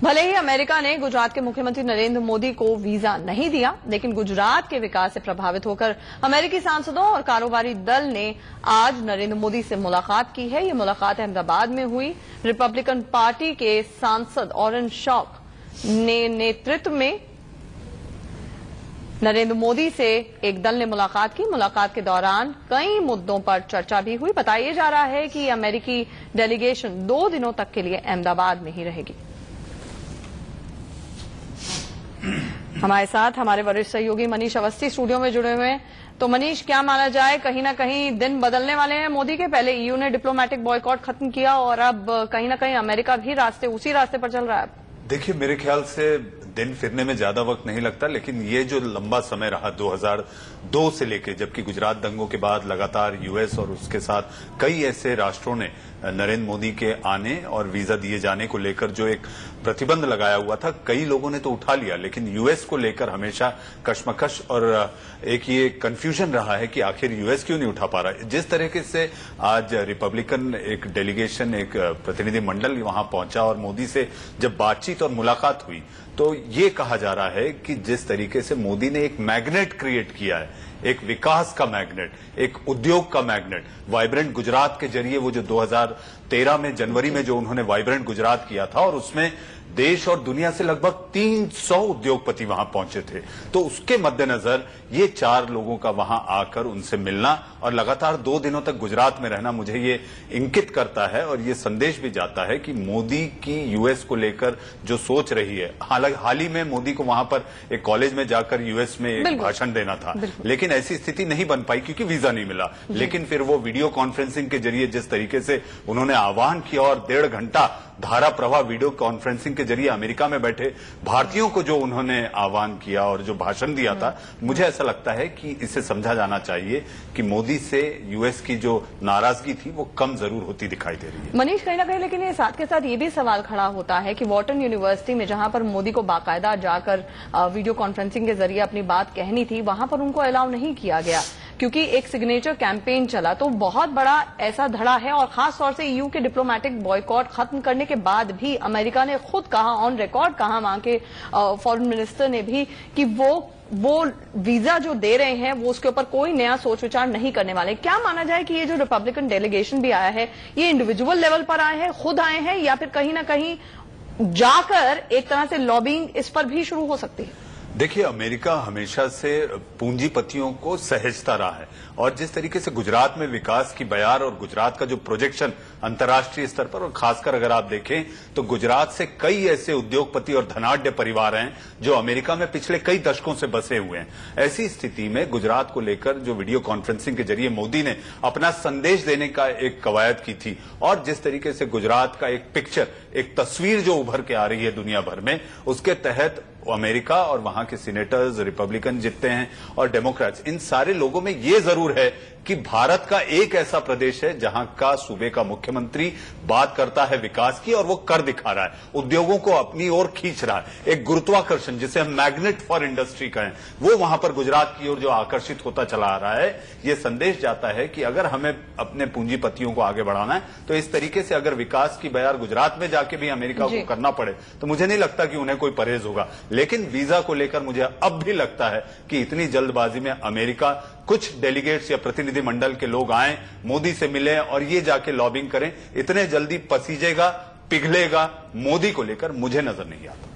भले ही अमेरिका ने गुजरात के मुख्यमंत्री नरेंद्र मोदी को वीजा नहीं दिया, लेकिन गुजरात के विकास से प्रभावित होकर अमेरिकी सांसदों और कारोबारी दल ने आज नरेंद्र मोदी से मुलाकात की है। ये मुलाकात अहमदाबाद में हुई। रिपब्लिकन पार्टी के सांसद ऑरेंज शॉक ने नेतृत्व में नरेंद्र मोदी से एक दल ने मुलाकात की। मुलाकात के दौरान कई मुद्दों पर चर्चा भी हुई। बताया जा रहा है कि अमेरिकी डेलीगेशन 2 दिनों तक के लिए अहमदाबाद में ही रहेगी। हमारे साथ हमारे वरिष्ठ सहयोगी मनीष अवस्थी स्टूडियो में जुड़े हुए हैं। तो मनीष, क्या माना जाए, कहीं ना कहीं दिन बदलने वाले हैं मोदी के? पहले ईयू ने डिप्लोमेटिक बॉयकॉट खत्म किया और अब कहीं ना कहीं अमेरिका भी उसी रास्ते पर चल रहा है। देखिए, मेरे ख्याल से दिन फिरने में ज्यादा वक्त नहीं लगता, लेकिन ये जो लंबा समय रहा 2002 से लेके, जबकि गुजरात दंगों के बाद लगातार यूएस और उसके साथ कई ऐसे राष्ट्रों ने नरेंद्र मोदी के आने और वीजा दिए जाने को लेकर जो एक प्रतिबंध लगाया हुआ था, कई लोगों ने तो उठा लिया, लेकिन यूएस को लेकर हमेशा कशमकश और एक ये कंफ्यूजन रहा है कि आखिर यूएस क्यों नहीं उठा पा रहा है। जिस तरीके से आज रिपब्लिकन एक डेलीगेशन, एक प्रतिनिधि मंडल वहां पहुंचा और मोदी से जब बातचीत और मुलाकात हुई, तो ये कहा जा रहा है कि जिस तरीके से मोदी ने एक मैग्नेट क्रिएट किया है, एक विकास का मैग्नेट, एक उद्योग का मैग्नेट, वाइब्रेंट गुजरात के जरिए वो जो 2013 में जनवरी में जो उन्होंने वाइब्रेंट गुजरात किया था और उसमें देश और दुनिया से लगभग 300 उद्योगपति वहां पहुंचे थे, तो उसके मद्देनजर ये 4 लोगों का वहां आकर उनसे मिलना और लगातार 2 दिनों तक गुजरात में रहना मुझे ये इंगित करता है और ये संदेश भी जाता है कि मोदी की यूएस को लेकर जो सोच रही है। हालांकि हाल ही में मोदी को वहां पर एक कॉलेज में जाकर यूएस में एक भाषण देना था, लेकिन ऐसी स्थिति नहीं बन पाई क्योंकि वीजा नहीं मिला। लेकिन फिर वो वीडियो कॉन्फ्रेंसिंग के जरिए जिस तरीके से उन्होंने आह्वान किया और 1.5 घंटा धारा प्रवाह वीडियो कॉन्फ्रेंसिंग के जरिए अमेरिका में बैठे भारतीयों को जो उन्होंने आह्वान किया और जो भाषण दिया था, मुझे ऐसा लगता है कि इसे समझा जाना चाहिए कि मोदी से यूएस की जो नाराजगी थी वो कम जरूर होती दिखाई दे रही है। मनीष, कहीं ना कहीं लेकिन ये साथ के साथ ये भी सवाल खड़ा होता है कि वॉर्टन यूनिवर्सिटी में जहां पर मोदी को बाकायदा जाकर वीडियो कॉन्फ्रेंसिंग के जरिए अपनी बात कहनी थी, वहां पर उनको अलाउ नहीं किया गया क्योंकि एक सिग्नेचर कैंपेन चला। तो बहुत बड़ा ऐसा धड़ा है और खास तौर से ईयू के डिप्लोमेटिक बॉयकॉट खत्म करने के बाद भी अमेरिका ने खुद कहा, ऑन रिकॉर्ड कहा वहां के फॉरेन मिनिस्टर ने भी, कि वो वीजा जो दे रहे हैं वो उसके ऊपर कोई नया सोच विचार नहीं करने वाले। क्या माना जाए कि ये जो रिपब्लिकन डेलीगेशन भी आया है, ये इंडिविजुअल लेवल पर आए हैं, खुद आए हैं, या फिर कहीं ना कहीं जाकर एक तरह से लॉबिंग इस पर भी शुरू हो सकती है? देखिए, अमेरिका हमेशा से पूंजीपतियों को सहेजता रहा है और जिस तरीके से गुजरात में विकास की बयार और गुजरात का जो प्रोजेक्शन अंतर्राष्ट्रीय स्तर पर, और खासकर अगर आप देखें तो गुजरात से कई ऐसे उद्योगपति और धनाढ्य परिवार हैं जो अमेरिका में पिछले कई दशकों से बसे हुए हैं। ऐसी स्थिति में गुजरात को लेकर जो वीडियो कॉन्फ्रेंसिंग के जरिए मोदी ने अपना संदेश देने का एक कवायद की थी और जिस तरीके से गुजरात का एक पिक्चर, एक तस्वीर जो उभर के आ रही है दुनिया भर में, उसके तहत अमेरिका और वहां के सीनेटर्स, रिपब्लिकन जितने हैं और डेमोक्रेट्स, इन सारे लोगों में ये जरूर है कि भारत का एक ऐसा प्रदेश है जहां का सूबे का मुख्यमंत्री बात करता है विकास की और वो कर दिखा रहा है, उद्योगों को अपनी ओर खींच रहा है। एक गुरुत्वाकर्षण, जिसे हम मैग्नेट फॉर इंडस्ट्री कहें, वो वहां पर गुजरात की ओर जो आकर्षित होता चला आ रहा है। ये संदेश जाता है कि अगर हमें अपने पूंजीपतियों को आगे बढ़ाना है तो इस तरीके से अगर विकास की बयार गुजरात में जाके भी अमेरिका को करना पड़े तो मुझे नहीं लगता कि उन्हें कोई परहेज होगा। लेकिन वीजा को लेकर मुझे अब भी लगता है कि इतनी जल्दबाजी में अमेरिका, कुछ डेलीगेट्स या प्रतिनिधि मंडल के लोग आए, मोदी से मिले और ये जाके लॉबिंग करें, इतने जल्दी पसीजेगा, पिघलेगा मोदी को लेकर मुझे नजर नहीं आता।